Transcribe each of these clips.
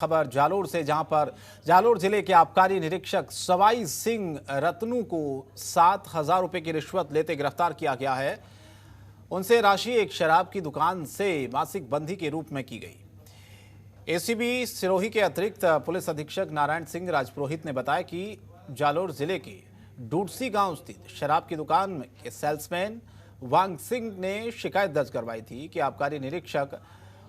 खबर जालोर से, जहां पर जालोर जिले के आबकारी निरीक्षक सवाई सिंह रतनू को 7,000 रुपए की रिश्वत लेते गिरफ्तार किया गया है। उनसे राशि एक शराब की दुकान से मासिक बंधी के रूप में की गई। एसीबी सिरोही के अतिरिक्त पुलिस अधीक्षक नारायण सिंह राजपुरोहित ने बताया कि जालोर जिले के डूडसी गांव स्थित शराब की दुकान के सेल्समैन वांग सिंह ने शिकायत दर्ज करवाई थी कि आबकारी निरीक्षक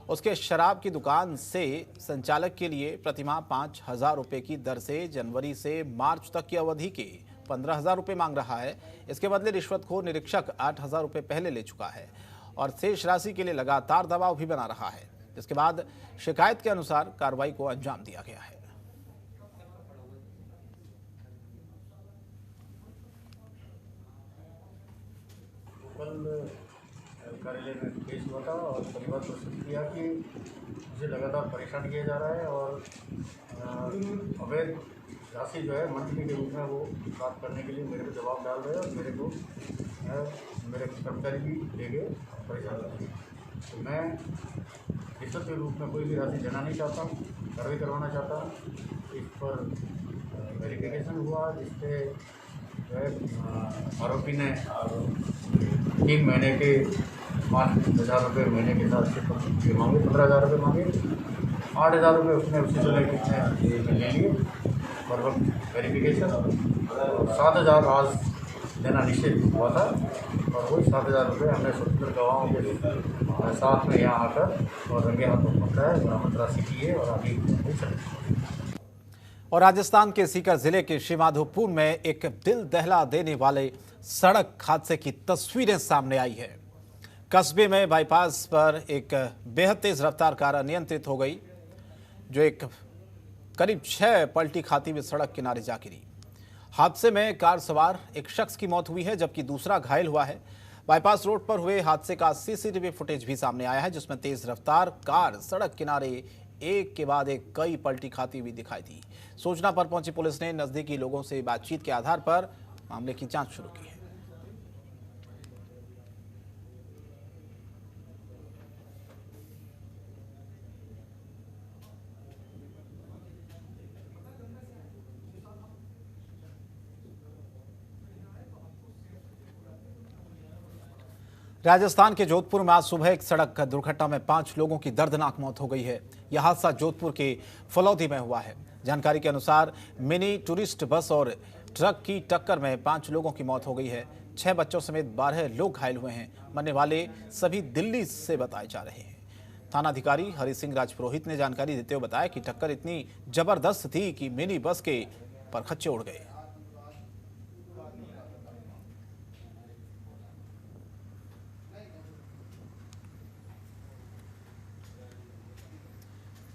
उसके शराब की दुकान से संचालक के लिए प्रतिमाह 5,000 रुपए की दर से जनवरी से मार्च तक की अवधि के 15,000 रुपए मांग रहा है। इसके बदले रिश्वतखोर निरीक्षक 8,000 रुपए पहले ले चुका है और शेष राशि के लिए लगातार दबाव भी बना रहा है। इसके बाद शिकायत के अनुसार कार्रवाई को अंजाम दिया गया है। कार्यालय में पेश हुआ था और परिवार प्रस्तुत किया कि मुझे लगातार परेशान किया जा रहा है और अवैध राशि जो है मंथली के रूप में वो प्राप्त करने के लिए मेरे को दबाव डाल रहे हैं और मेरे को मेरे कर्मचारी भी लेके परेशान कर रहे हैं। तो मैं रिश्वत के रूप में कोई भी राशि देना नहीं चाहता हूँ, कार्रवाई करवाना चाहता हूँ। इस पर वेरिफिकेशन हुआ जिससे आरोपी ने 3 महीने के 5,000 रुपये महीने के साथ से मांगे, 15,000 रुपये मांगे। 8,000 रुपये उसने उसी समय कितने ले लिए और वक्त वेरिफिकेशन 7,000 आज देना निश्चित हुआ था और वही 7,000 रुपये हमने स्वतंत्र गवाहों के साथ में यहाँ आकर और रंगे हाथों पकड़ा है, बरामद राशि की है और अभी और राजस्थान के सीकर जिले के श्रीमाधोपुर में एक दिल दहला देने वाले सड़क हादसे की तस्वीरें सामने आई है। कस्बे में बाईपास पर एक बेहद तेज रफ्तार कार अनियंत्रित हो गई, जो एक करीब 6 पलटी खाती हुई सड़क किनारे जा गिरी। हादसे में कार सवार एक शख्स की मौत हुई है जबकि दूसरा घायल हुआ है। बाईपास रोड पर हुए हादसे का सीसीटीवी फुटेज भी सामने आया है, जिसमें तेज रफ्तार कार सड़क किनारे एक के बाद एक कई पलटी खाती हुई दिखाई दी। सूचना पर पहुंची पुलिस ने नजदीकी लोगों से बातचीत के आधार पर मामले की जांच शुरू की है। राजस्थान के जोधपुर में आज सुबह एक सड़क दुर्घटना में 5 लोगों की दर्दनाक मौत हो गई है। यह हादसा जोधपुर के फलौदी में हुआ है। जानकारी के अनुसार मिनी टूरिस्ट बस और ट्रक की टक्कर में 5 लोगों की मौत हो गई है। 6 बच्चों समेत 12 लोग घायल हुए हैं। मरने वाले सभी दिल्ली से बताए जा रहे हैं। थानाधिकारी हरि सिंह राजपुरोहित ने जानकारी देते हुए बताया कि टक्कर इतनी जबरदस्त थी कि मिनी बस के परखच्चे उड़ गए।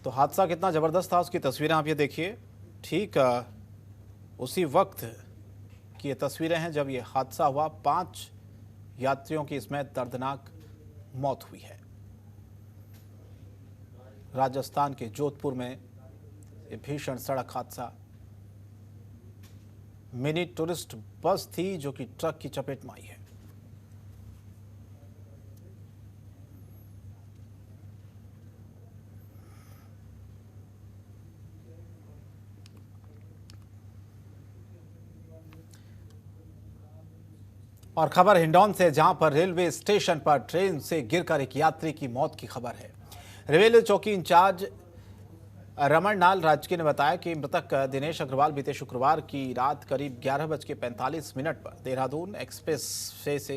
तो हादसा कितना ज़बरदस्त था उसकी तस्वीरें आप ये देखिए। ठीक उसी वक्त की ये तस्वीरें हैं जब ये हादसा हुआ। 5 यात्रियों की इसमें दर्दनाक मौत हुई है। राजस्थान के जोधपुर में ये भीषण सड़क हादसा। मिनी टूरिस्ट बस थी जो कि ट्रक की चपेट में आई है। और खबर हिंडौन से, जहां पर रेलवे स्टेशन पर ट्रेन से गिरकर एक यात्री की मौत की खबर है। रेलवे चौकी इंचार्ज रमन नाल राजकीय ने बताया कि मृतक दिनेश अग्रवाल बीते शुक्रवार की रात करीब 11:45 पर देहरादून एक्सप्रेस वे से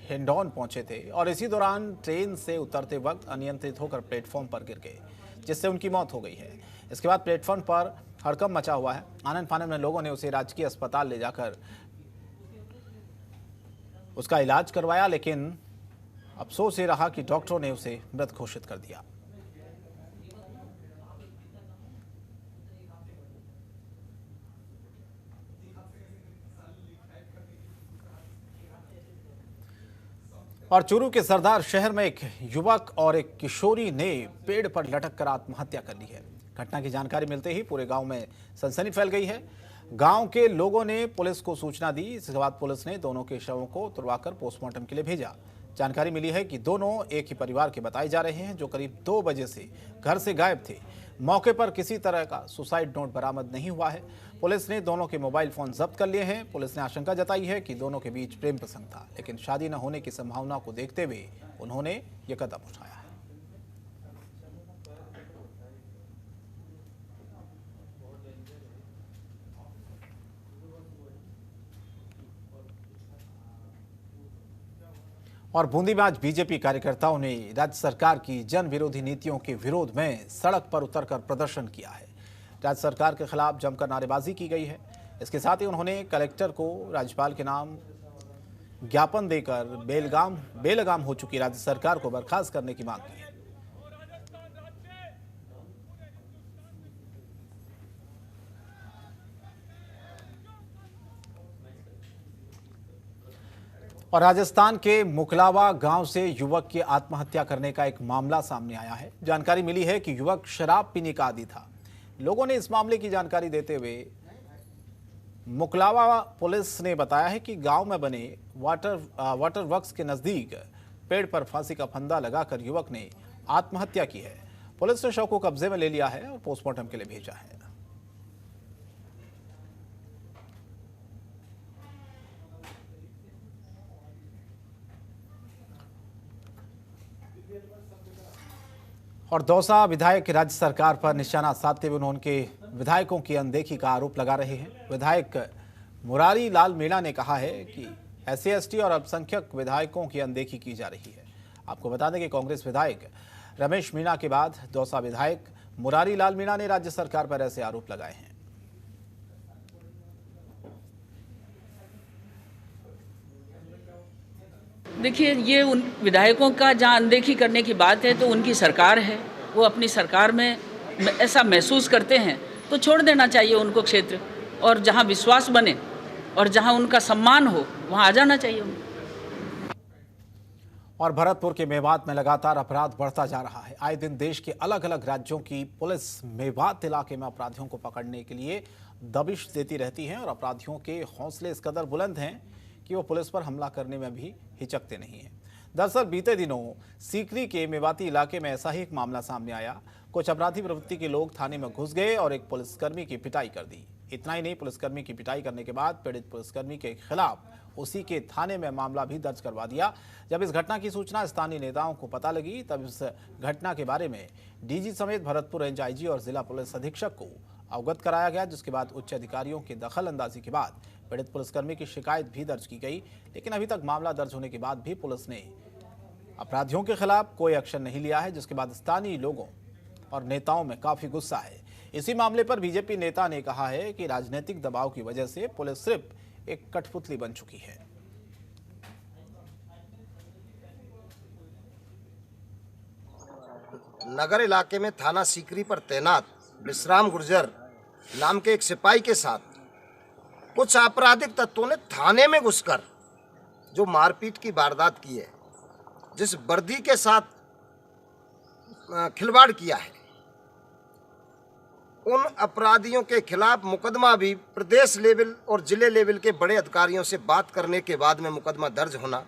हिंडौन पहुंचे थे और इसी दौरान ट्रेन से उतरते वक्त अनियंत्रित होकर प्लेटफॉर्म पर गिर गए, जिससे उनकी मौत हो गई है। इसके बाद प्लेटफॉर्म पर हड़कंप मचा हुआ है। आनन फानन में लोगों ने उसे राजकीय अस्पताल ले जाकर उसका इलाज करवाया, लेकिन अफसोस ये रहा कि डॉक्टरों ने उसे मृत घोषित कर दिया। और चूरू के सरदार शहर में एक युवक और एक किशोरी ने पेड़ पर लटक कर आत्महत्या कर ली है। घटना की जानकारी मिलते ही पूरे गांव में सनसनी फैल गई है। गांव के लोगों ने पुलिस को सूचना दी। इसके बाद पुलिस ने दोनों के शवों को तुड़वाकर पोस्टमार्टम के लिए भेजा। जानकारी मिली है कि दोनों एक ही परिवार के बताए जा रहे हैं, जो करीब 2 बजे से घर से गायब थे। मौके पर किसी तरह का सुसाइड नोट बरामद नहीं हुआ है। पुलिस ने दोनों के मोबाइल फोन जब्त कर लिए हैं। पुलिस ने आशंका जताई है कि दोनों के बीच प्रेम प्रसंग था, लेकिन शादी न होने की संभावना को देखते हुए उन्होंने ये कदम उठाया है। और बूंदी में आज बीजेपी कार्यकर्ताओं ने राज्य सरकार की जन विरोधी नीतियों के विरोध में सड़क पर उतरकर प्रदर्शन किया है। राज्य सरकार के खिलाफ जमकर नारेबाजी की गई है। इसके साथ ही उन्होंने कलेक्टर को राज्यपाल के नाम ज्ञापन देकर बेलगाम हो चुकी राज्य सरकार को बर्खास्त करने की मांग की है। और राजस्थान के मुकलावा गांव से युवक की आत्महत्या करने का एक मामला सामने आया है। जानकारी मिली है कि युवक शराब पीने का आदी था। लोगों ने इस मामले की जानकारी देते हुए मुकलावा पुलिस ने बताया है कि गांव में बने वाटर वर्क्स के नजदीक पेड़ पर फांसी का फंदा लगाकर युवक ने आत्महत्या की है। पुलिस ने शव को कब्जे में ले लिया है और पोस्टमार्टम के लिए भेजा है। और दौसा विधायक राज्य सरकार पर निशाना साधते हुए उनके विधायकों की अनदेखी का आरोप लगा रहे हैं। विधायक मुरारी लाल मीणा ने कहा है कि SC/ST और अल्पसंख्यक विधायकों की अनदेखी की जा रही है। आपको बता दें कि कांग्रेस विधायक रमेश मीणा के बाद दौसा विधायक मुरारी लाल मीणा ने राज्य सरकार पर ऐसे आरोप लगाए हैं। देखिए, ये उन विधायकों का जहाँ अनदेखी करने की बात है तो उनकी सरकार है, वो अपनी सरकार में ऐसा महसूस करते हैं तो छोड़ देना चाहिए उनको क्षेत्र, और जहाँ विश्वास बने और जहाँ उनका सम्मान हो वहाँ आ जाना चाहिए उनको। और भरतपुर के मेवात में लगातार अपराध बढ़ता जा रहा है। आए दिन देश के अलग अलग राज्यों की पुलिस मेवात इलाके में अपराधियों को पकड़ने के लिए दबिश देती रहती है और अपराधियों के हौसले इस कदर बुलंद हैं कि वो पुलिस पर हमला करने में भी हिचकते नहीं हैं। दरअसल बीते दिनों सीकरी के मेवाती इलाके में ऐसा ही एक मामला सामने आया। कुछ अपराधी प्रवृत्ति के लोग थाने में घुस गए और एक पुलिसकर्मी की पिटाई कर दी। इतना ही नहीं, पुलिसकर्मी की पिटाई करने के बाद पीड़ित पुलिसकर्मी के खिलाफ उसी के थाने में मामला भी दर्ज करवा दिया। जब इस घटना की सूचना स्थानीय नेताओं को पता लगी, तब इस घटना के बारे में DG समेत भरतपुर रेंज IG और जिला पुलिस अधीक्षक को अवगत कराया गया, जिसके बाद उच्च अधिकारियों की दखल अंदाजी के बाद पीड़ित पुलिसकर्मी की शिकायत भी दर्ज की गई। लेकिन अभी तक मामला दर्ज होने के बाद भी पुलिस ने अपराधियों के खिलाफ कोई एक्शन नहीं लिया है, जिसके बाद स्थानीय लोगों और नेताओं में काफी गुस्सा है। इसी मामले पर बीजेपी नेता ने कहा है कि राजनीतिक दबाव की वजह से पुलिस सिर्फ एक कठपुतली बन चुकी है। नगर इलाके में थाना सीकरी पर तैनात विश्राम गुर्जर नाम के एक सिपाही के साथ कुछ आपराधिक तत्वों ने थाने में घुसकर जो मारपीट की वारदात की है, जिस वर्दी के साथ खिलवाड़ किया है, उन अपराधियों के खिलाफ मुकदमा भी प्रदेश लेवल और जिले लेवल के बड़े अधिकारियों से बात करने के बाद में मुकदमा दर्ज होना,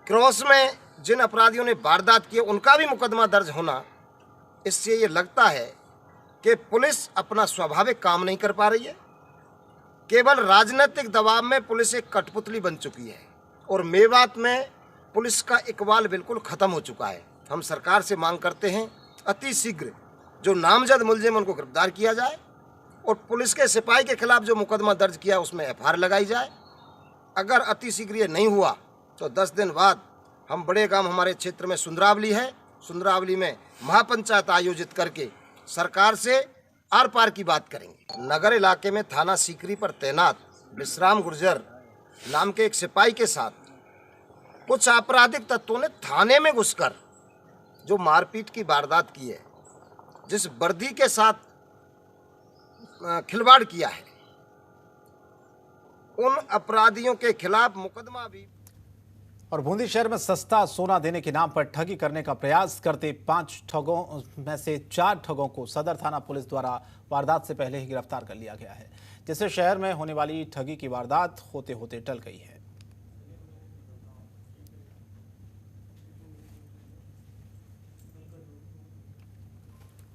क्रॉस में जिन अपराधियों ने वारदात की उनका भी मुकदमा दर्ज होना, इससे ये लगता है कि पुलिस अपना स्वाभाविक काम नहीं कर पा रही है। केवल राजनीतिक दबाव में पुलिस एक कठपुतली बन चुकी है और मेवात में पुलिस का इकबाल बिल्कुल खत्म हो चुका है। हम सरकार से मांग करते हैं अति शीघ्र जो नामजद मुलजिम उनको गिरफ्तार किया जाए और पुलिस के सिपाही के खिलाफ जो मुकदमा दर्ज किया उसमें FIR लगाई जाए। अगर अति शीघ्र ये नहीं हुआ तो 10 दिन बाद हम बड़े गांव हमारे क्षेत्र में सुंदरावली है, सुंदरावली में महापंचायत आयोजित करके सरकार से आर पार की बात करेंगे। नगर इलाके में थाना सीकरी पर तैनात विश्राम गुर्जर नाम के एक सिपाही के साथ कुछ आपराधिक तत्वों ने थाने में घुसकर जो मारपीट की वारदात की है, जिस वर्दी के साथ खिलवाड़ किया है, उन अपराधियों के खिलाफ मुकदमा भी। और बूंदी शहर में सस्ता सोना देने के नाम पर ठगी करने का प्रयास करते 5 ठगों में से 4 ठगों को सदर थाना पुलिस द्वारा वारदात से पहले ही गिरफ्तार कर लिया गया है, जिससे शहर में होने वाली ठगी की वारदात होते होते टल गई है।